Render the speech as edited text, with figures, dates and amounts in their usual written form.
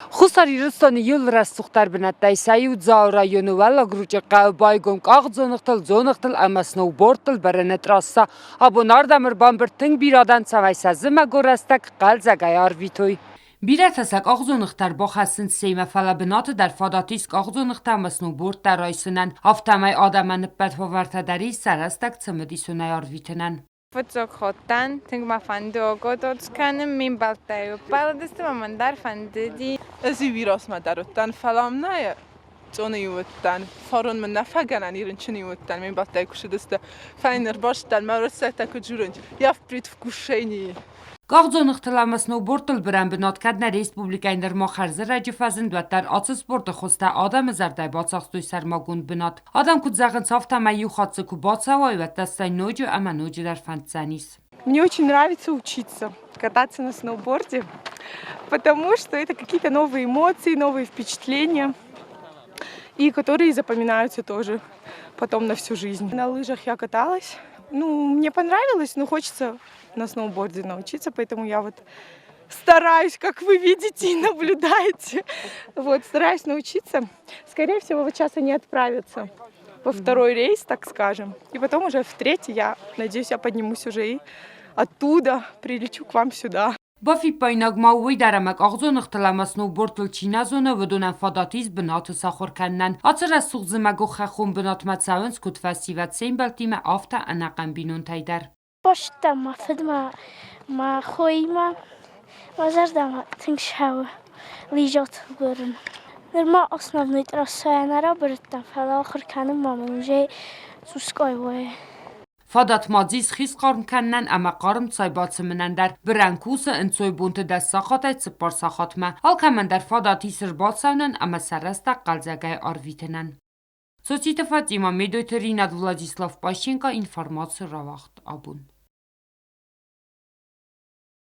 Хусариристани юлрас сухтар бинаттай саюд заура юнувала груча байгон зонықтыл ама сноубордтыл баранет расса абонардамыр бамбыртың бирадан савайсазыма горастак qalzagay арвитуй. Birataszak ağzonıqtar boxasın seyme falabinatı dar fadatîsk ağzonıqtar masnubort dar raysunan aftamay adamanıp bedhovartadari sarastak cımıdi sunay arvitinen. Fățoc hotan, think ma fandu ogotots kanem min baltayu. Paladiste ma mandar fandidi. Ezi viras ma darottan falam naja. Zone juuttan. Faron men nafaganan irinčini juuttan. Min baltayu kushidiste. Feiner boştan ma rosetta kujurunj. Javprit vkušenji. Ağzonıqtılamas snoubordtıl biran binatkadna respublikayndar moxarzi rajifazın dvattar atsı sportu xusta adam zarday batsaqstuy sarmagund binat. Adam kudzağın saftamay yuxatsı ku batsavay ve dastay noju ama nojular фантзанис. Мне очень нравится учиться, кататься на сноуборде, потому что это какие-то новые эмоции, новые впечатления, и которые запоминаются тоже потом на всю жизнь. На лыжах я каталась, мне понравилось, но хочется на сноуборде научиться, поэтому я вот стараюсь, как вы видите и наблюдаете, стараюсь научиться. Скорее всего, вот сейчас они отправятся во второй рейс, так скажем, и потом уже в третий, я надеюсь, я поднимусь уже и оттуда прилечу к вам сюда. Bafi paynag mauwi daramak ağzonıqtılama snoubordtıl çinazona vedonan fadatiz binatı saxor kannan. Atır az suğzımago xaxun binatmat savins kut festivat sembeltime afta anaqan binun taydar. Başta ma xoyma mazardama tınşağı lijat görün. Нерма основной трассой наберет фала хрканым маман уже сускойвой. Fadat mazis xis qarm kannan ama qarm tsaybatsımınan dar brankusa insoy buntu da saxatay tsipar saxatma. Alkamandar fadati sirbatsavnan ama sarasta qalzagay arvitinan. Sotsita Fatima Medoterina Vladislav Pashchenko informatsiya ravaqt abun.